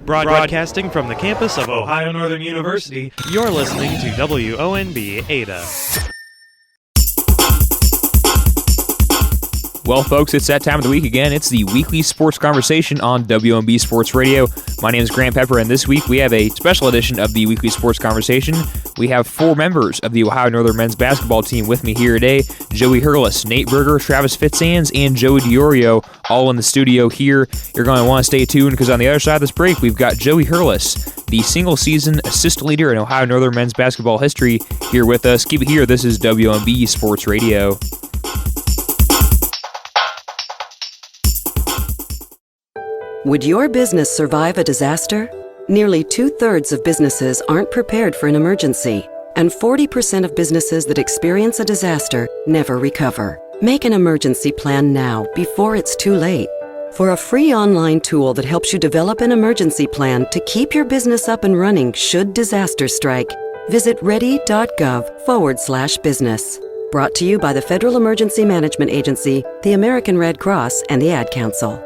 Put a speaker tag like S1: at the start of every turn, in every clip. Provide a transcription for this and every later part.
S1: Broadcasting from the campus of Ohio Northern University, you're listening to WONB Ada.
S2: Well, folks, it's that time of the week again. It's the weekly sports conversation on WONB Sports Radio. My name is Grant Pepper, and this week we have a special edition of the weekly sports conversation. We have four members of the Ohio Northern men's basketball team with me here today: Joey Hurless, Nate Berger, Travis Feitshans, and Joey DiOrio, all in the studio here. You're going to want to stay tuned because on the other side of this break, we've got Joey Hurless, the single-season assist leader in Ohio Northern men's basketball history, here with us. Keep it here. This is WONB Sports Radio.
S3: Would your business survive a disaster? Nearly 2/3 of businesses aren't prepared for an emergency, and 40% of businesses that experience a disaster never recover. Make an emergency plan now before it's too late. For a free online tool that helps you develop an emergency plan to keep your business up and running should disaster strike, visit ready.gov/business. Brought to you by the Federal Emergency Management Agency, the American Red Cross, and the Ad Council.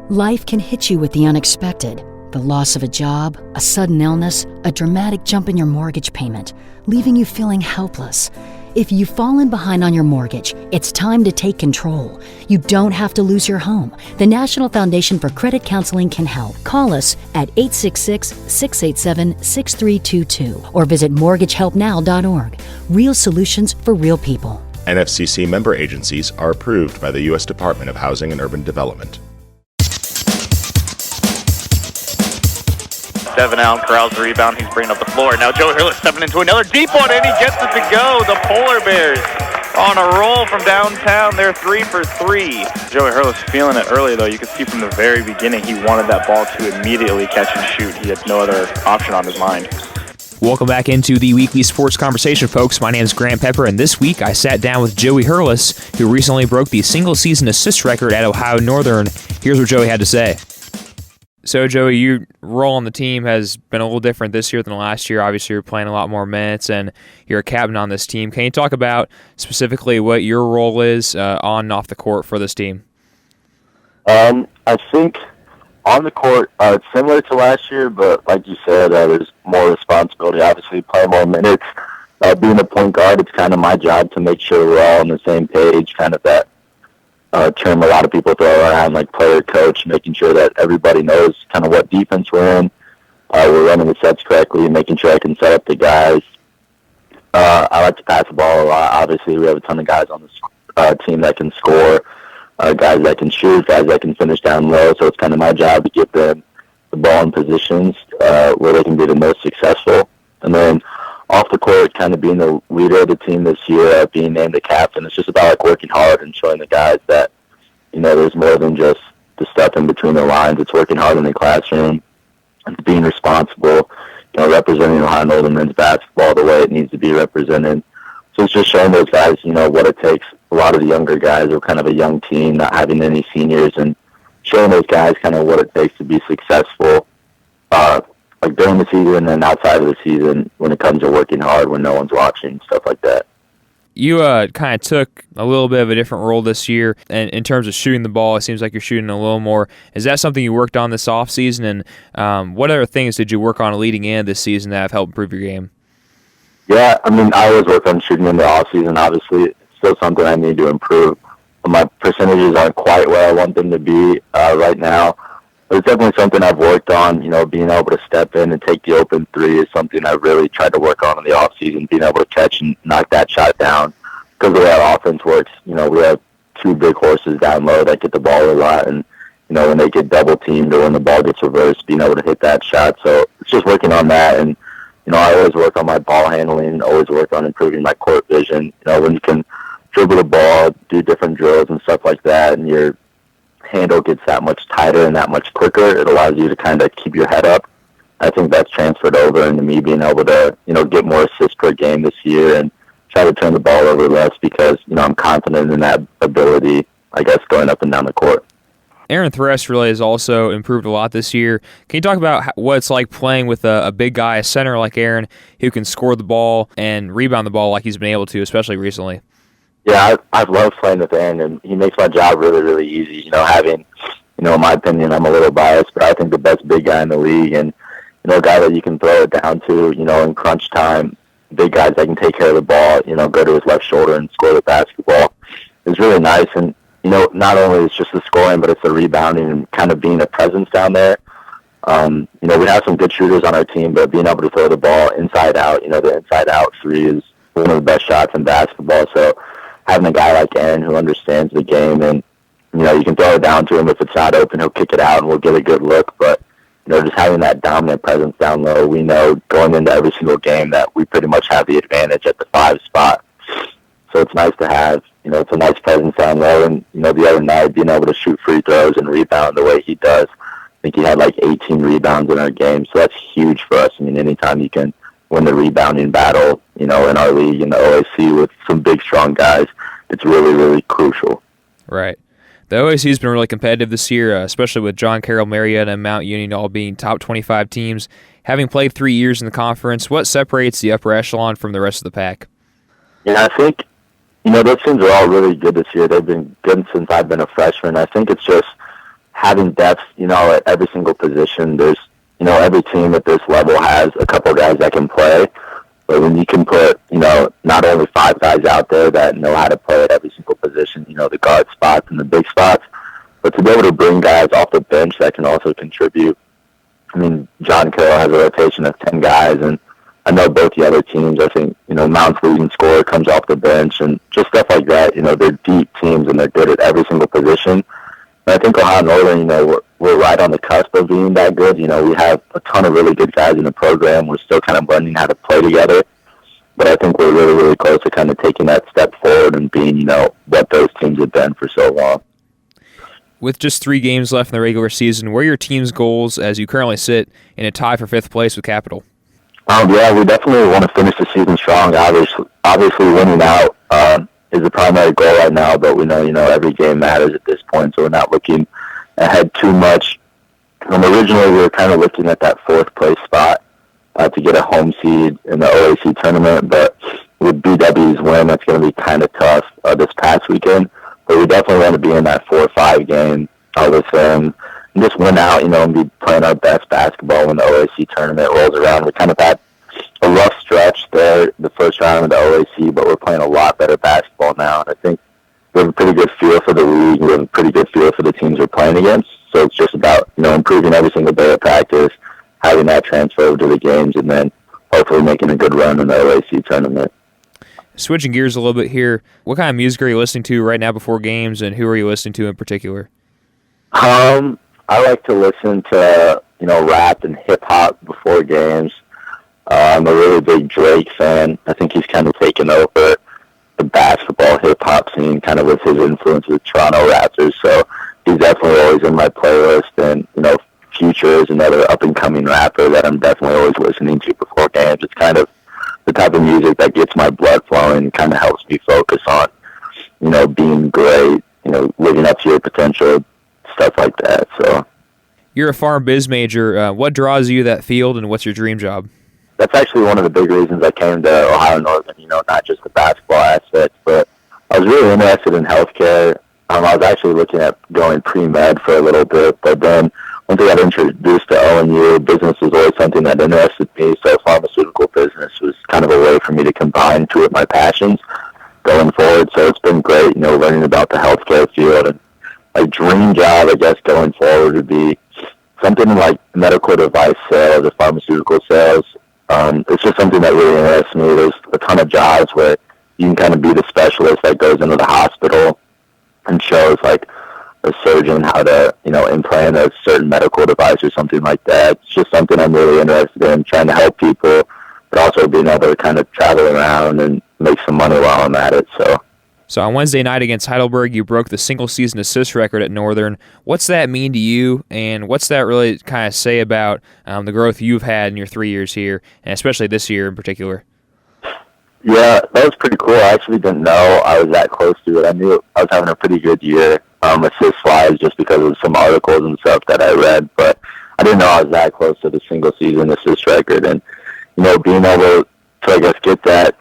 S4: Life can hit you with the unexpected. The loss of a job, a sudden illness, a dramatic jump in your mortgage payment, leaving you feeling helpless. If you've fallen behind on your mortgage, it's time to take control. You don't have to lose your home. The National Foundation for Credit Counseling can help. Call us at 866-687-6322 or visit mortgagehelpnow.org. Real solutions for real people.
S5: NFCC member agencies are approved by the U.S. Department of Housing and Urban Development.
S6: 7 out, corrals the rebound, he's bringing up the floor. Now Joey Hurless stepping into another deep one, and he gets it to go. The Polar Bears on a roll from downtown. They're 3 for 3. Joey Hurless feeling it early, though. You could see from the very beginning he wanted that ball to immediately catch and shoot. He had no other option on his mind.
S2: Welcome back into the weekly sports conversation, folks. My name is Grant Pepper, and this week I sat down with Joey Hurless, who recently broke the single-season assist record at Ohio Northern. Here's what Joey had to say. So, Joey, your role on the team has been a little different this year than last year. Obviously, you're playing a lot more minutes, and you're a captain on this team. Can you talk about specifically what your role is on and off the court for this team?
S7: I think on the court, it's similar to last year, but like you said, there's more responsibility. Obviously, playing more minutes. Being a point guard, it's kind of my job to make sure we're all on the same page, kind of that term a lot of people throw around, like player coach, making sure that everybody knows kind of what defense we're in. We're running the sets correctly, making sure I can set up the guys. I like to pass the ball a lot. Obviously, we have a ton of guys on this team that can score, guys that can shoot, guys that can finish down low. So it's kind of my job to get them the ball in positions where they can be the most successful. And then off the court, kind of being the leader of the team this year, being named the captain. It's just about like working hard and showing the guys that, you know, there's more than just the stuff in between the lines. It's working hard in the classroom. It's being responsible, you know, representing Ohio Northern men's basketball the way it needs to be represented. So it's just showing those guys, you know, what it takes. A lot of the younger guys are kind of a young team, not having any seniors, and showing those guys kind of what it takes to be successful, like during the season and outside of the season when it comes to working hard when no one's watching, stuff like that.
S2: You kind of took a little bit of a different role this year, and in terms of shooting the ball, it seems like you're shooting a little more. Is that something you worked on this offseason, and what other things did you work on leading in this season that have helped improve your game?
S7: Yeah, I mean, I always work on shooting in the offseason. Obviously, it's still something I need to improve. My percentages aren't quite where I want them to be right now. But it's definitely something I've worked on. You know, being able to step in and take the open three is something I really tried to work on in the offseason, being able to catch and knock that shot down. Because of the way our offense works, you know, we have two big horses down low that get the ball a lot. And, you know, when they get double-teamed or when the ball gets reversed, being able to hit that shot. So it's just working on that. And, you know, I always work on my ball handling, always work on improving my court vision. You know, when you can dribble the ball, do different drills and stuff like that, and your handle gets that much tighter and that much quicker, it allows you to kind of keep your head up. I think that's transferred over into me being able to, you know, get more assists per game this year and try to turn the ball over less because, you know, I'm confident in that ability, I guess, going up and down the court.
S2: Aaron Thress really has also improved a lot this year. Can you talk about what it's like playing with a big guy, a center like Aaron, who can score the ball and rebound the ball like he's been able to, especially recently?
S7: Yeah, I've loved playing with Aaron, and he makes my job really, really easy. You know, having, you know, in my opinion, I'm a little biased, but I think the best big guy in the league, and a guy that you can throw it down to, in crunch time. Big guys that can take care of the ball, go to his left shoulder and score the basketball. It's really nice, and not only it's just the scoring, but it's the rebounding and kind of being a presence down there. We have some good shooters on our team, but being able to throw the ball inside out, the inside out three is one of the best shots in basketball. So having a guy like Aaron who understands the game, and you can throw it down to him. If it's not open, he'll kick it out and we'll get a good look. But just having that dominant presence down low, we know going into every single game that we pretty much have the advantage at the 5 spot. So it's nice to have, it's a nice presence down low. And, the other night, being able to shoot free throws and rebound the way he does, I think he had like 18 rebounds in our game. So that's huge for us. I mean, anytime you can win the rebounding battle, in our league, in the OSC with some big, strong guys, it's really, really crucial.
S2: Right. The OSC has been really competitive this year, especially with John Carroll, Marietta, and Mount Union all being top 25 teams. Having played 3 years in the conference, what separates the upper echelon from the rest of the pack?
S7: Yeah, I think, those teams are all really good this year. They've been good since I've been a freshman. I think it's just having depth, at every single position. There's, every team at this level has a couple guys that can play. But when you can put, not only 5 guys out there that know how to play at every single position, the guard spots and the big spots, but to be able to bring guys off the bench that can also contribute. I mean, John Carroll has a rotation of 10 guys, and I know both the other teams, I think, Mount's leading scorer comes off the bench, and just stuff like that. They're deep teams, and they're good at every single position. And I think Ohio Northern, we're right on the cusp of being that good. We have a ton of really good guys in the program. We're still kind of learning how to play together. But I think we're really, really close to kind of taking that step forward and being, what those teams have been for so long.
S2: With just 3 games left in the regular season, what are your team's goals as you currently sit in a tie for 5th place with Capital?
S7: Yeah, we definitely want to finish the season strong. Obviously winning out is the primary goal right now, but we know, every game matters at this point, so we're not looking ahead too much. Originally, we were kind of looking at that 4th place spot to get a home seed in the OAC tournament, but with BW's win, that's going to be kind of tough this past weekend. But we definitely want to be in that 4 or 5 game with them and just win out, and be playing our best basketball when the OAC tournament rolls around. We kind of had a rough stretch there the first round of the OAC, but we're playing a lot better basketball now. And I think we have a pretty good feel for the league. We have a pretty good feel for the teams we're playing against. So it's just about, improving every single day of practice, having that transfer over to the games, and then hopefully making a good run in the OAC tournament.
S2: Switching gears a little bit here, what kind of music are you listening to right now before games, and who are you listening to in particular?
S7: I like to listen to, rap and hip-hop before games. I'm a really big Drake fan. I think he's kind of taken over the basketball hip-hop scene kind of with his influence with Toronto Raptors. So he's definitely always in my playlist. And, Future is another up-and-coming rapper that I'm definitely always listening to before games. It's kind of the type of music that gets my blood flowing and kind of helps me focus on, being great, living up to your potential, stuff like that. So
S2: you're a farm biz major. What draws you to that field, and what's your dream job?
S7: That's actually one of the big reasons I came to Ohio Northern, not just the basketball aspect, but I was really interested in healthcare. I was actually looking at going pre-med for a little bit, but then once I got introduced to ONU, business was always something that interested me, so pharmaceutical business was kind of a way for me to combine 2 of my passions going forward. So it's been great, learning about the healthcare field. And my dream job, I guess, going forward would be something like medical device sales or pharmaceutical sales. It's just something that really interests me. There's a ton of jobs where you can kind of be the specialist that goes into the hospital and shows like a surgeon how to, implant a certain medical device or something like that. It's just something I'm really interested in, trying to help people, but also being able to kind of travel around and make some money while I'm at it. So
S2: on Wednesday night against Heidelberg, you broke the single-season assist record at Northern. What's that mean to you, and what's that really kind of say about the growth you've had in your 3 years here, and especially this year in particular?
S7: Yeah, that was pretty cool. I actually didn't know I was that close to it. I knew I was having a pretty good year, assist-wise, just because of some articles and stuff that I read, but I didn't know I was that close to the single-season assist record. And, being able to, I guess, get that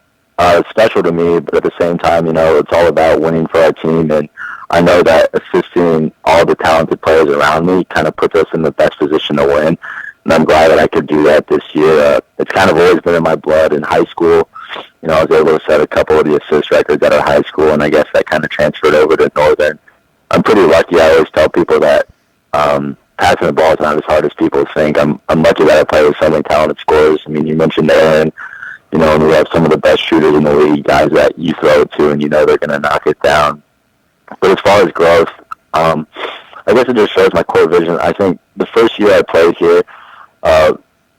S7: special to me, but at the same time, it's all about winning for our team, and I know that assisting all the talented players around me kind of puts us in the best position to win. I'm glad that I could do that this year. It's kind of always been in my blood. In high school, I was able to set a couple of the assist records at our high school, and I guess that kind of transferred over to Northern. I'm pretty lucky. I always tell people that passing the ball is not as hard as people think. I'm lucky that I play with so many talented scorers. I mean, you mentioned Aaron, and we have some of the best shooters in the league, guys that you throw it to and they're going to knock it down. But as far as growth, I guess it just shows my core vision. I think the first year I played here,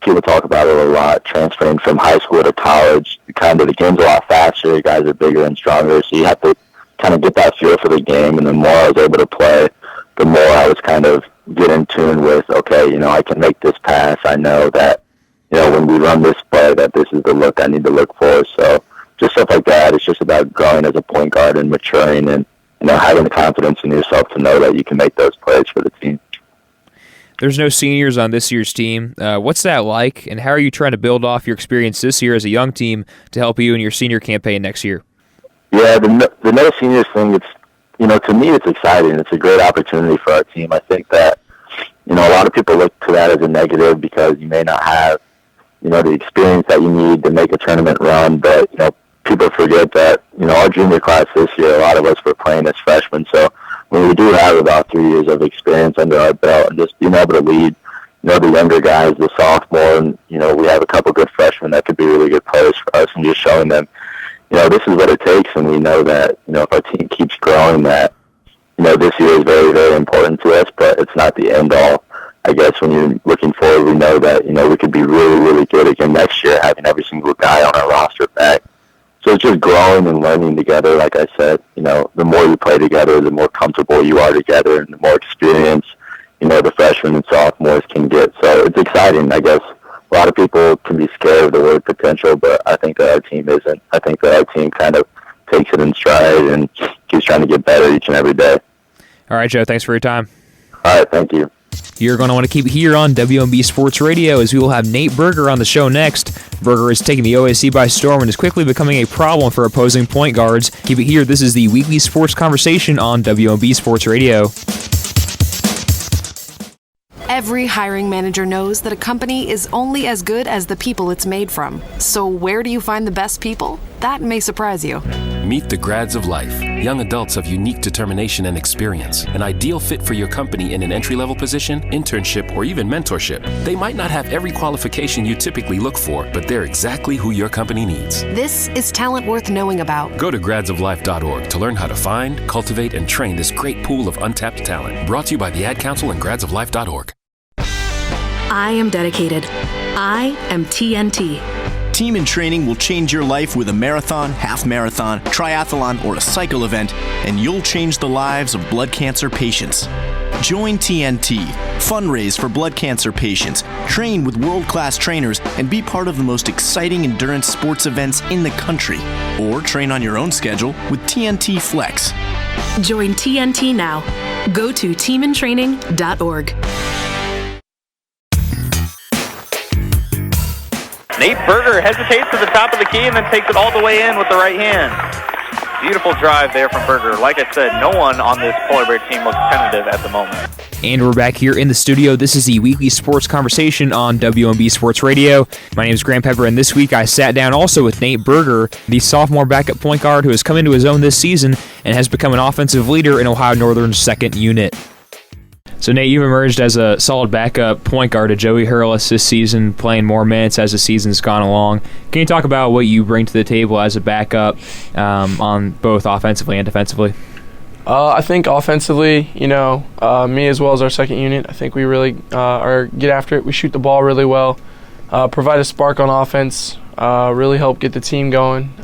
S7: people talk about it a lot, transferring from high school to college. The game's a lot faster, guys are bigger and stronger, so you have to kind of get that feel for the game, and the more I was able to play, the more I was kind of get in tune with, okay, I can make this pass. I know that, when we run this play, that this is the look I need to look for. So just stuff like that. It's just about growing as a point guard and maturing and, having the confidence in yourself to know that you can make those plays for the team.
S2: There's no seniors on this year's team. What's that like, and how are you trying to build off your experience this year as a young team to help you in your senior campaign next year?
S7: Yeah, the no seniors thing, it's, to me it's exciting. It's a great opportunity for our team. I think that, a lot of people look to that as a negative because you may not have, the experience that you need to make a tournament run, but, people forget that, our junior class this year, a lot of us were playing as freshmen, so when we do have about 3 years of experience under our belt and just being able to lead, the younger guys, the sophomore, and, we have a couple good freshmen that could be really good players for us, and just showing them, this is what it takes, and we know that, if our team keeps growing, that, this year is very, very important to us, but it's not the end all. I guess when you're looking forward, we know that, we could be really, really good again next year, having every single guy on our roster back. So it's just growing and learning together. Like I said, the more you play together, the more comfortable you are together, and the more experience, the freshmen and sophomores can get. So it's exciting. I guess a lot of people can be scared of the word potential, but I think that our team isn't. I think that our team kind of takes it in stride and keeps trying to get better each and every day.
S2: All right, Joe, thanks for your time.
S7: All right, thank you.
S2: You're going to want to keep it here on WONB Sports Radio, as we will have Nate Berger on the show next. Berger is taking the OSC by storm and is quickly becoming a problem for opposing point guards. Keep it here. This is the weekly sports conversation on WONB Sports Radio.
S8: Every hiring manager knows that a company is only as good as the people it's made from. So where do you find the best people? That may surprise you.
S9: Meet the grads of life. Young adults of unique determination and experience. An ideal fit for your company in an entry-level position, internship, or even mentorship. They might not have every qualification you typically look for, but they're exactly who your company needs.
S8: This is talent worth knowing about.
S9: Go to gradsoflife.org to learn how to find, cultivate, and train this great pool of untapped talent. Brought to you by the Ad Council and gradsoflife.org.
S8: I am dedicated. I am TNT.
S10: Team in Training will change your life with a marathon, half marathon, triathlon, or a cycle event, and you'll change the lives of blood cancer patients. Join TNT, fundraise for blood cancer patients, train with world-class trainers, and be part of the most exciting endurance sports events in the country. Or train on your own schedule with TNT Flex.
S8: Join TNT now. Go to teamintraining.org.
S6: Nate Berger hesitates to the top of the key and then takes it all the way in with the right hand. Beautiful drive there from Berger. Like I said, no one on this Polar Bear team looks tentative at the moment.
S2: And we're back here in the studio. This is the weekly sports conversation on WONB Sports Radio. My name is Grant Pepper, and this week I sat down also with Nate Berger, the sophomore backup point guard who has come into his own this season and has become an offensive leader in Ohio Northern's second unit. So, Nate, you've emerged as a solid backup point guard to Joey Hurless this season, playing more minutes as the season's gone along. Can you talk about what you bring to the table as a backup on both offensively and defensively?
S11: I think offensively, me as well as our second unit, I think we really get after it. We shoot the ball really well, provide a spark on offense, really help get the team going.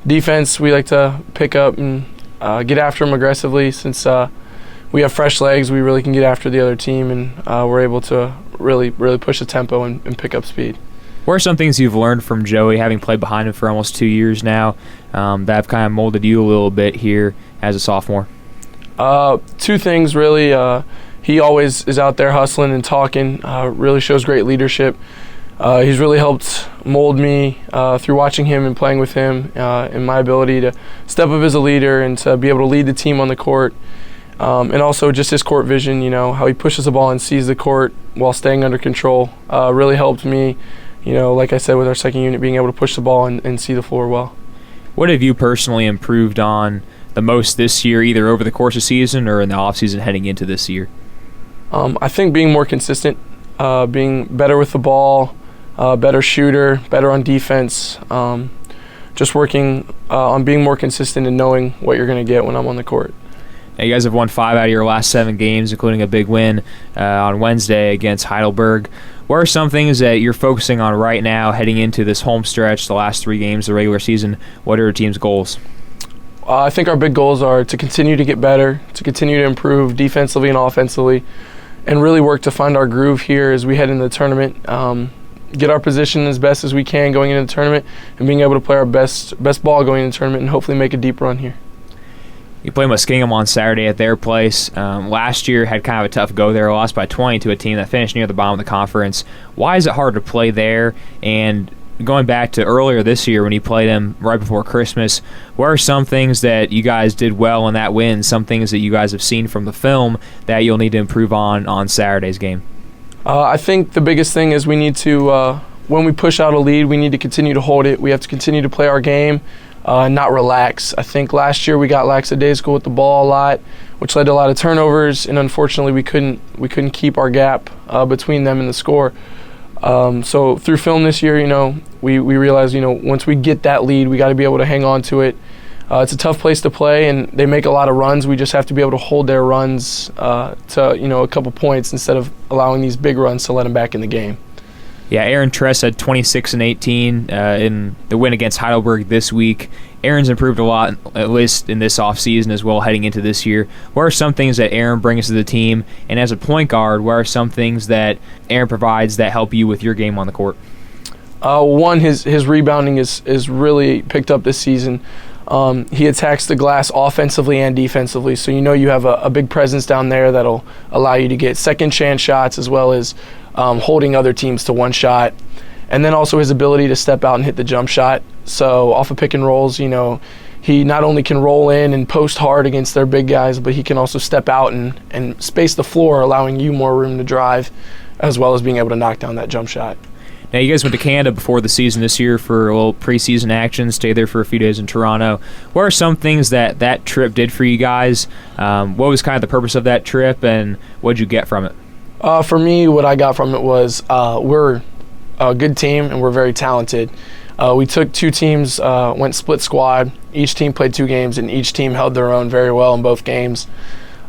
S11: Defense, we like to pick up and get after them aggressively. Since we have fresh legs, we really can get after the other team, and we're able to really push the tempo and pick up speed.
S2: What are some things you've learned from Joey, having played behind him for almost 2 years now, that have kind of molded you a little bit here as a sophomore?
S11: Two things, really. He always is out there hustling and talking, really shows great leadership. He's really helped mold me through watching him and playing with him, and my ability to step up as a leader and to be able to lead the team on the court. And also just his court vision, how he pushes the ball and sees the court while staying under control really helped me, like I said, with our second unit, being able to push the ball and see the floor well.
S2: What have you personally improved on the most this year, either over the course of season or in the offseason heading into this year?
S11: I think being more consistent, being better with the ball, better shooter, better on defense, just working on being more consistent and knowing what you're going to get when I'm on the court.
S2: Now, you guys have won 5 out of your last 7 games, including a big win on Wednesday against Heidelberg. What are some things that you're focusing on right now heading into this home stretch, the last 3 games of the regular season? What are your team's goals?
S11: I think our big goals are to continue to get better, to continue to improve defensively and offensively, and really work to find our groove here as we head into the tournament. Get our position as best as we can going into the tournament, and being able to play our best ball going into the tournament and hopefully make a deep run here.
S2: You play Muskingum on Saturday at their place. Last year had kind of a tough go there, lost by 20 to a team that finished near the bottom of the conference. Why is it hard to play there? And going back to earlier this year when you played them right before Christmas, what are some things that you guys did well in that win, some things that you guys have seen from the film that you'll need to improve on Saturday's game?
S11: I think the biggest thing is we need to, when we push out a lead, we need to continue to hold it. We have to continue to play our game. Not relax. I think last year we got lackadaisical with the ball a lot, which led to a lot of turnovers, and unfortunately we couldn't keep our gap between them and the score. So through film this year, we realized, once we get that lead, we got to be able to hang on to it. It's a tough place to play, and they make a lot of runs. We just have to be able to hold their runs to a couple points instead of allowing these big runs to let them back in the game.
S2: Yeah, Aaron Tress had 26 and 18 in the win against Heidelberg this week. Aaron's improved a lot, at least in this offseason as well, heading into this year. What are some things that Aaron brings to the team? And as a point guard, what are some things that Aaron provides that help you with your game on the court?
S11: One, his rebounding is really picked up this season. He attacks the glass offensively and defensively, so you have a big presence down there that'll allow you to get second chance shots as well as holding other teams to one shot. And then also his ability to step out and hit the jump shot. So off of pick and rolls, he not only can roll in and post hard against their big guys, but he can also step out and space the floor, allowing you more room to drive, as well as being able to knock down that jump shot.
S2: Now, you guys went to Canada before the season this year for a little preseason action, stayed there for a few days in Toronto. What are some things that trip did for you guys? What was kind of the purpose of that trip, and what did you get from it?
S11: For me, what I got from it was we're a good team and we're very talented. We took 2 teams, went split squad. Each team played 2 games, and each team held their own very well in both games.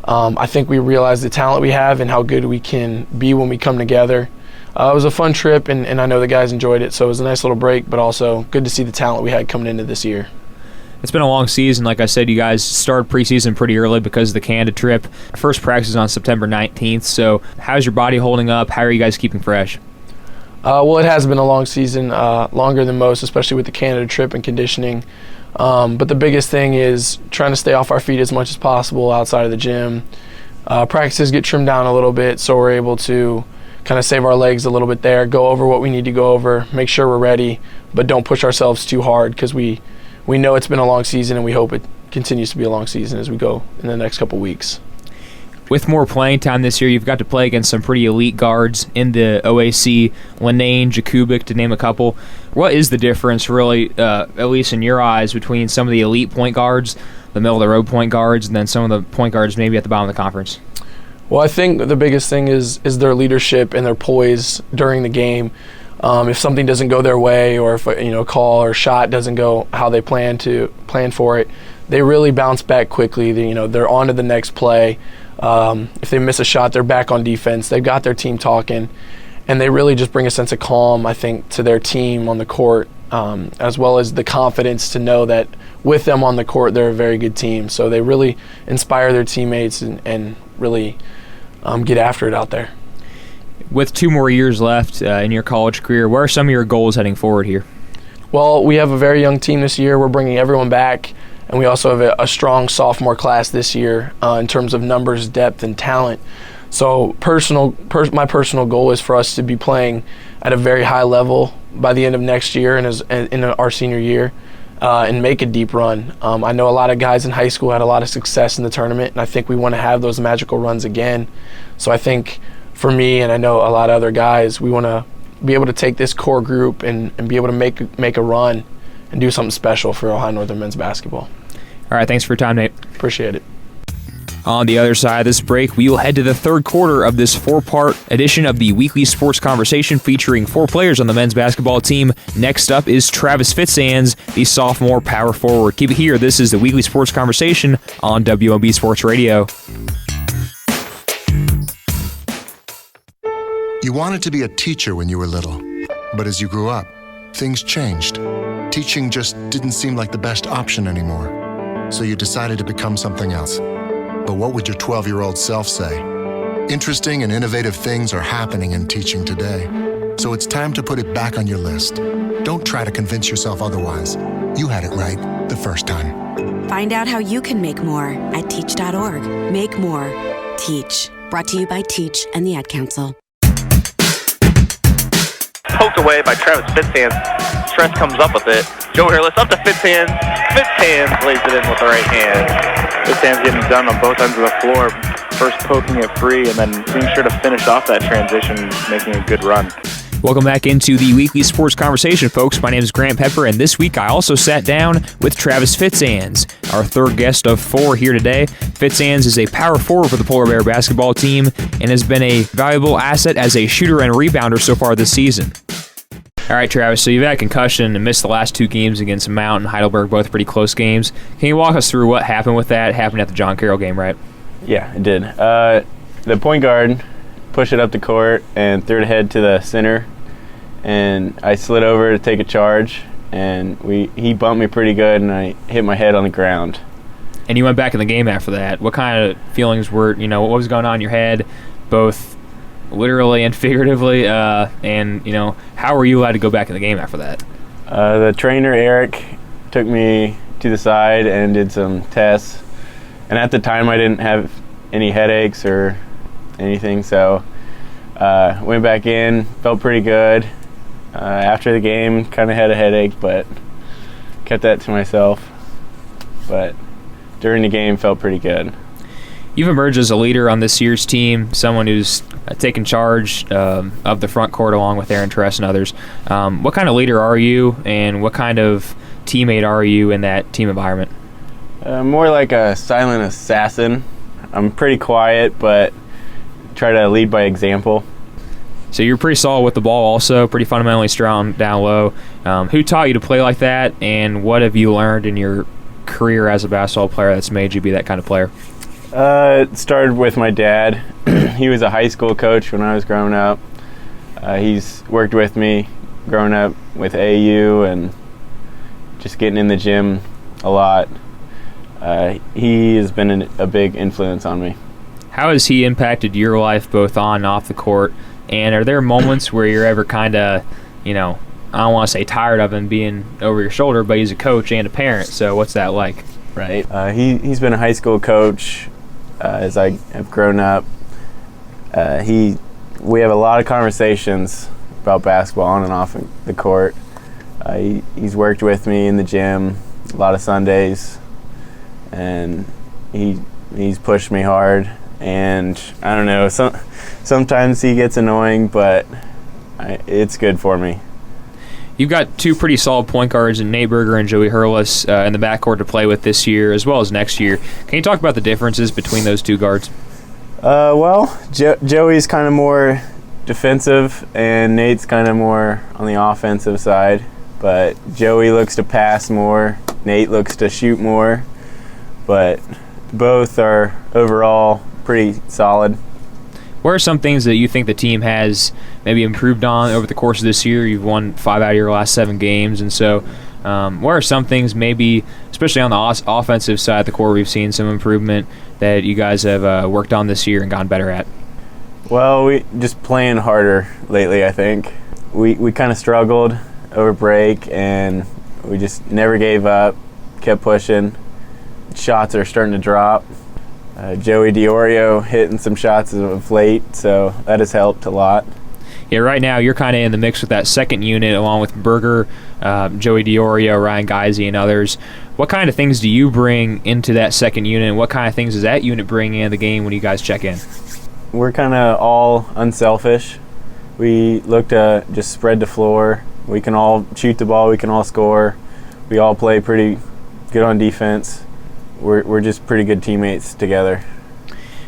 S11: I think we realized the talent we have and how good we can be when we come together. It was a fun trip, and I know the guys enjoyed it, so it was a nice little break, but also good to see the talent we had coming into this year.
S2: It's been a long season. Like I said, you guys started preseason pretty early because of the Canada trip. First practice is on September 19th, so how's your body holding up? How are you guys keeping fresh?
S11: Well, it has been a long season, longer than most, especially with the Canada trip and conditioning. But the biggest thing is trying to stay off our feet as much as possible outside of the gym. Practices get trimmed down a little bit, so we're able to kind of save our legs a little bit there, go over what we need to go over, make sure we're ready, but don't push ourselves too hard because we know it's been a long season and we hope it continues to be a long season as we go in the next couple weeks.
S2: With more playing time this year, you've got to play against some pretty elite guards in the OAC, Linane, Jakubik, to name a couple. What is the difference, really, at least in your eyes, between some of the elite point guards, the middle-of-the-road point guards, and then some of the point guards maybe at the bottom of the conference?
S11: Well, I think the biggest thing is their leadership and their poise during the game. If something doesn't go their way, or if a call or shot doesn't go how they plan for it, they really bounce back quickly. They're on to the next play. If they miss a shot, they're back on defense. They've got their team talking, and they really just bring a sense of calm, I think, to their team on the court, as well as the confidence to know that with them on the court, they're a very good team. So they really inspire their teammates and really get after it out there.
S2: With 2 more years left in your college career, what are some of your goals heading forward here?
S11: Well, we have a very young team this year. We're bringing everyone back, and we also have a strong sophomore class this year in terms of numbers, depth, and talent. So my personal goal is for us to be playing at a very high level by the end of next year and in our senior year, and make a deep run. I know a lot of guys in high school had a lot of success in the tournament, and I think we want to have those magical runs again. So I think for me, and I know a lot of other guys, we want to be able to take this core group and be able to make a run and do something special for Ohio Northern men's basketball.
S2: All right, thanks for your time, Nate.
S11: Appreciate it.
S2: On the other side of this break, we will head to the third quarter of this four-part edition of the Weekly Sports Conversation featuring 4 players on the men's basketball team. Next up is Travis Feitshans, the sophomore power forward. Keep it here. This is the Weekly Sports Conversation on WONB Sports Radio.
S12: You wanted to be a teacher when you were little, but as you grew up, things changed. Teaching just didn't seem like the best option anymore, so you decided to become something else. But what would your 12-year-old self say? Interesting and innovative things are happening in teaching today, so it's time to put it back on your list. Don't try to convince yourself otherwise. You had it right the first time.
S13: Find out how you can make more at teach.org. Make more. Teach. Brought to you by Teach and the Ad Council.
S6: Poked away by Travis Feitshans. Trent comes up with it. Joe Hurless up to Feitshans. Feitshans lays it in with the right hand. Feitshans getting done on both ends of the floor. First poking it free and then being sure to finish off that transition, making a good run.
S2: Welcome back into the Weekly Sports Conversation, folks. My name is Grant Pepper, and this week I also sat down with Travis Feitshans, our third guest of 4 here today. Feitshans is a power forward for the Polar Bear basketball team and has been a valuable asset as a shooter and rebounder so far this season. All right, Travis, so you've had concussion and missed the last 2 games against Mount and Heidelberg, both pretty close games. Can you walk us through what happened with that? It happened at the John Carroll game, right?
S14: Yeah, it did. The point guard pushed it up the court and threw it ahead to the center, and I slid over to take a charge, and he bumped me pretty good, and I hit my head on the ground.
S2: And you went back in the game after that. What kind of feelings what was going on in your head, both literally and figuratively, and how were you allowed to go back in the game after that?
S14: The trainer, Eric, took me to the side and did some tests, and at the time I didn't have any headaches or anything, so went back in, felt pretty good. After the game, kind of had a headache, but kept that to myself. But during the game, felt pretty good.
S2: You've emerged as a leader on this year's team, someone who's taken charge of the front court along with Aaron Tress and others. What kind of leader are you, and what kind of teammate are you in that team environment?
S14: More like a silent assassin. I'm pretty quiet, but try to lead by example.
S2: So you're pretty solid with the ball also, pretty fundamentally strong down low. Who taught you to play like that, and what have you learned in your career as a basketball player that's made you be that kind of player?
S14: It started with my dad. He was a high school coach when I was growing up. He's worked with me growing up with AU and just getting in the gym a lot. He has been a big influence on me.
S2: How has he impacted your life both on and off the court? And are there moments where you're ever kind of, I don't want to say tired of him being over your shoulder, but he's a coach and a parent, so what's that like?
S14: Right. He's been a high school coach as I have grown up. We have a lot of conversations about basketball on and off the court. He's worked with me in the gym a lot of Sundays, and he's pushed me hard. And I don't know, sometimes he gets annoying, but it's good for me.
S2: You've got 2 pretty solid point guards in Nate Berger and Joey Hurless in the backcourt to play with this year as well as next year. Can you talk about the differences between those 2 guards?
S14: Joey's kind of more defensive, and Nate's kind of more on the offensive side. But Joey looks to pass more, Nate looks to shoot more, but both are overall pretty solid.
S2: What are some things that you think the team has maybe improved on over the course of this year? You've won 5 out of your last 7 games, and so what are some things maybe, especially on the offensive side of the court, we've seen some improvement that you guys have worked on this year and gotten better at?
S14: Well, we just playing harder lately, I think. We kind of struggled over break, and we just never gave up, kept pushing. Shots are starting to drop. Joey DiOrio hitting some shots of late, so that has helped a lot.
S2: Yeah, right now you're kind of in the mix with that second unit along with Berger, Joey DiOrio, Ryan Geisy, and others. What kind of things do you bring into that second unit, and what kind of things does that unit bring in the game when you guys check in?
S14: We're kind of all unselfish. We look to just spread the floor. We can all shoot the ball. We can all score. We all play pretty good on defense. We're just pretty good teammates together.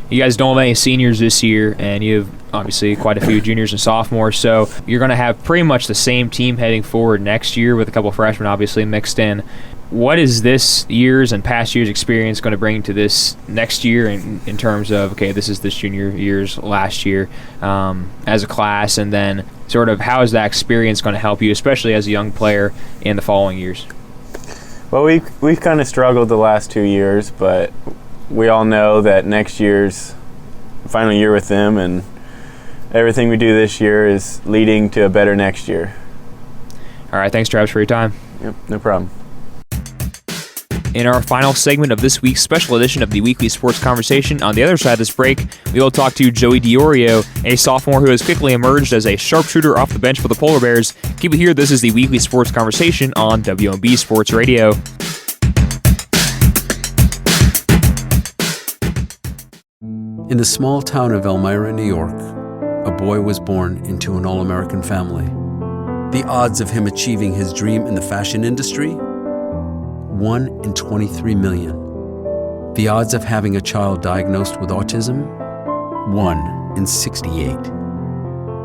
S2: You guys don't have any seniors this year, and you have obviously quite a few juniors and sophomores, so you're going to have pretty much the same team heading forward next year with a couple freshmen obviously mixed in. What is this year's and past year's experience going to bring to this next year in terms of, okay, this is this junior year's last year as a class, and then sort of how is that experience going to help you, especially as a young player in the following years?
S14: Well, we've kind of struggled the last 2 years, but we all know that next year's the final year with them, and everything we do this year is leading to a better next year.
S2: All right, thanks, Travis, for your time.
S14: Yep, no problem.
S2: In our final segment of this week's special edition of the Weekly Sports Conversation, on the other side of this break, we will talk to Joey DiOrio, a sophomore who has quickly emerged as a sharpshooter off the bench for the Polar Bears. Keep it here. This is the Weekly Sports Conversation on WONB Sports Radio.
S15: In the small town of Elmira, New York, a boy was born into an all-American family. The odds of him achieving his dream in the fashion industry? 1 in 23 million. The odds of having a child diagnosed with autism? 1 in 68.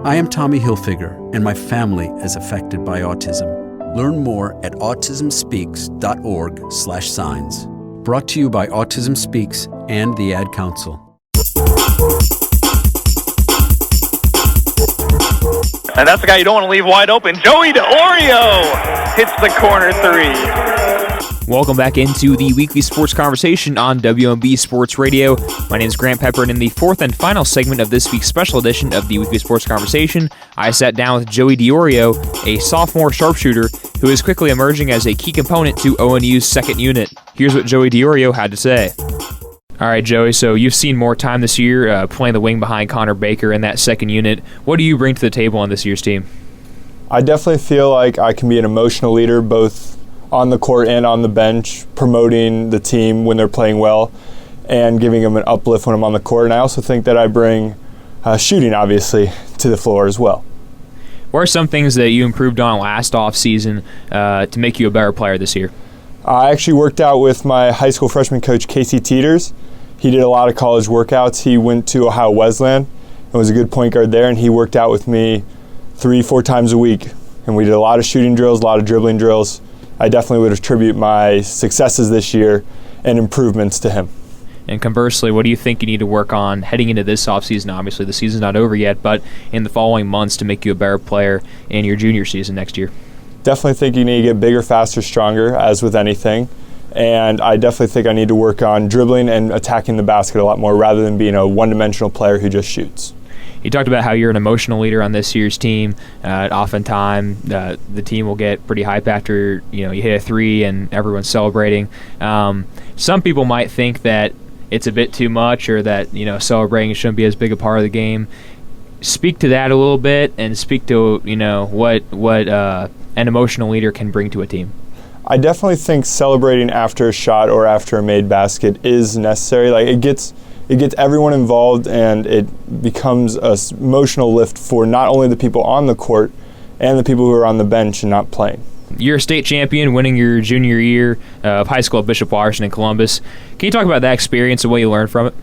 S15: I am Tommy Hilfiger, and my family is affected by autism. Learn more at autismspeaks.org/signs. Brought to you by Autism Speaks and the Ad Council.
S6: And that's the guy you don't want to leave wide open. Joey DiOrio hits the corner three.
S2: Welcome back into the Weekly Sports Conversation on WONB Sports Radio. My name is Grant Pepper, and in the fourth and final segment of this week's special edition of the Weekly Sports Conversation, I sat down with Joey DiOrio, a sophomore sharpshooter who is quickly emerging as a key component to ONU's second unit. Here's what Joey DiOrio had to say. All right, Joey, so you've seen more time this year playing the wing behind Connor Baker in that second unit. What do you bring to the table on this year's team?
S16: I definitely feel like I can be an emotional leader both on the court and on the bench, promoting the team when they're playing well and giving them an uplift when I'm on the court. And I also think that I bring shooting, obviously, to the floor as well.
S2: What are some things that you improved on last offseason to make you a better player this year?
S16: I actually worked out with my high school freshman coach, Casey Teeters. He did a lot of college workouts. He went to Ohio Wesleyan and was a good point guard there, and he worked out with me 3-4 times a week. And we did a lot of shooting drills, a lot of dribbling drills. I definitely would attribute my successes this year and improvements to him.
S2: And conversely, what do you think you need to work on heading into this offseason? Obviously, the season's not over yet, but in the following months to make you a better player in your junior season next year?
S16: Definitely think you need to get bigger, faster, stronger, as with anything. And I definitely think I need to work on dribbling and attacking the basket a lot more rather than being a one-dimensional player who just shoots.
S2: You talked about how you're an emotional leader on this year's team. Oftentimes, the team will get pretty hype after you hit a three and everyone's celebrating. Some people might think that it's a bit too much, or that celebrating shouldn't be as big a part of the game. Speak to that a little bit, and speak to what an emotional leader can bring to a team.
S16: I definitely think celebrating after a shot or after a made basket is necessary. Like it gets everyone involved, and it becomes an emotional lift for not only the people on the court and the people who are on the bench and not playing.
S2: You're a state champion, winning your junior year of high school at Bishop Watterson in Columbus. Can you talk about that experience and what you learned from it?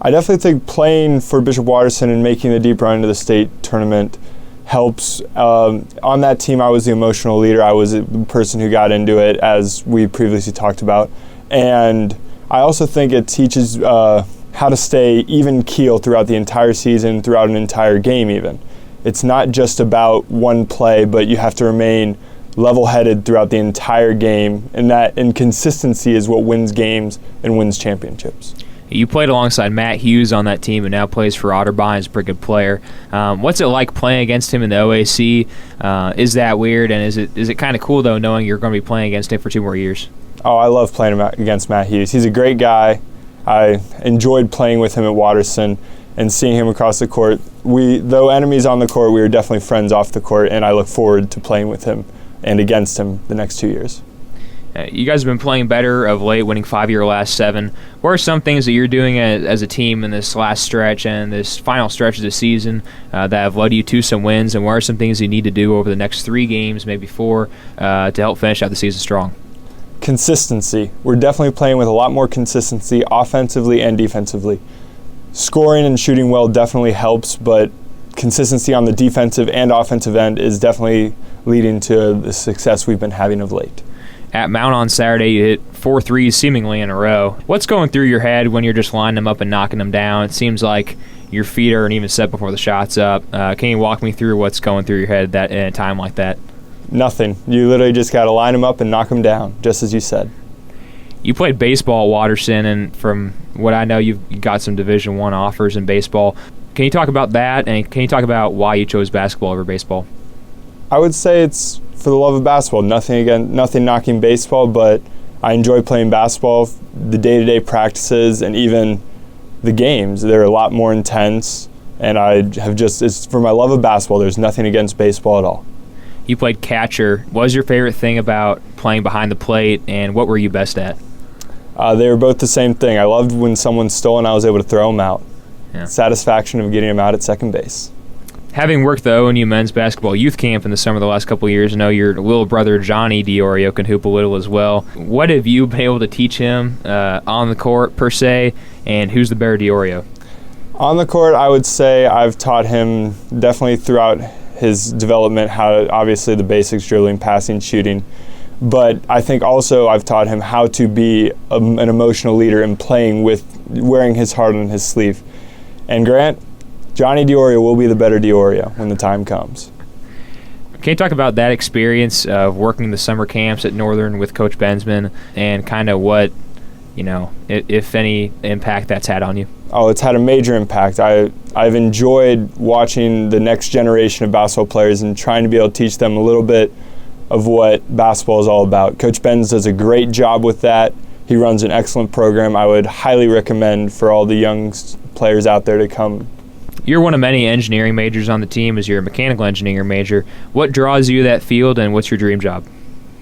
S16: I definitely think playing for Bishop Watterson and making the deep run into the state tournament helps. On that team, I was the emotional leader. I was the person who got into it, as we previously talked about. And I also think it teaches how to stay even keel throughout the entire season, throughout an entire game even. It's not just about one play, but you have to remain level-headed throughout the entire game, and that inconsistency is what wins games and wins championships.
S2: You played alongside Matt Hughes on that team and now plays for Otterbein. He's a pretty good player. What's it like playing against him in the OAC? Is that weird, and is it kind of cool, though, knowing you're going to be playing against him for 2 more years?
S16: Oh, I love playing against Matt Hughes. He's a great guy. I enjoyed playing with him at Watterson and seeing him across the court though enemies on the court, we were definitely friends off the court, and I look forward to playing with him and against him the next 2 years.
S2: You guys have been playing better of late, winning 5 of your last 7. What are some things that you're doing as a team in this last stretch and this final stretch of the season that have led you to some wins, and what are some things you need to do over the next 3 games, maybe 4, to help finish out the season strong?
S16: Consistency. We're definitely playing with a lot more consistency offensively and defensively. Scoring and shooting well definitely helps, but consistency on the defensive and offensive end is definitely leading to the success we've been having of late.
S2: At Mount on Saturday, you hit 4 threes seemingly in a row. What's going through your head when you're just lining them up and knocking them down? It seems like your feet aren't even set before the shot's up. Can you walk me through what's going through your head in a time like that?
S16: Nothing. You literally just got to line them up and knock them down, just as you said.
S2: You played baseball at Watterson, and from what I know, you've got some Division I offers in baseball. Can you talk about that, and can you talk about why you chose basketball over baseball?
S16: I would say it's for the love of basketball. Nothing knocking baseball, but I enjoy playing basketball. The day-to-day practices and even the games, they're a lot more intense, and it's for my love of basketball. There's nothing against baseball at all.
S2: You played catcher. What was your favorite thing about playing behind the plate, and what were you best at?
S16: They were both the same thing. I loved when someone stole and I was able to throw them out.
S2: Yeah.
S16: Satisfaction of getting them out at second base.
S2: Having worked the ONU men's basketball youth camp in the summer the last couple of years, I know your little brother Johnny DiOrio can hoop a little as well. What have you been able to teach him on the court per se, and who's the better DiOrio?
S16: On the court, I would say I've taught him definitely throughout his development how obviously the basics, dribbling, passing, shooting. But I think also I've taught him how to be an emotional leader and playing with wearing his heart on his sleeve. And Grant, Johnny DiOrio will be the better DiOrio when the time comes.
S2: Can you talk about that experience of working the summer camps at Northern with Coach Bensman and kind of what, if any impact that's had on you?
S16: Oh, it's had a major impact. I've enjoyed watching the next generation of basketball players and trying to be able to teach them a little bit of what basketball is all about. Coach Benz does a great job with that. He runs an excellent program. I would highly recommend for all the young players out there to come.
S2: You're one of many engineering majors on the team as you're a mechanical engineering major. What draws you to that field, and what's your dream job?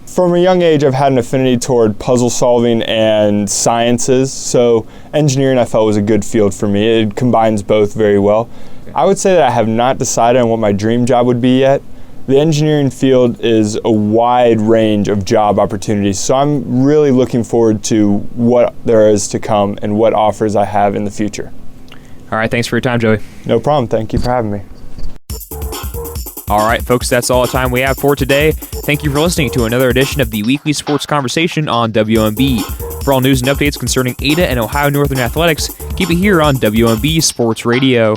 S16: From a young age, I've had an affinity toward puzzle solving and sciences, so engineering I felt was a good field for me. It combines both very well. I would say that I have not decided on what my dream job would be yet. The engineering field is a wide range of job opportunities, so I'm really looking forward to what there is to come and what offers I have in the future.
S2: All right, thanks for your time, Joey.
S16: No problem. Thank you for having me.
S2: All right, folks, that's all the time we have for today. Thank you for listening to another edition of the Weekly Sports Conversation on WONB. For all news and updates concerning Ada and Ohio Northern athletics, keep it here on WONB Sports Radio.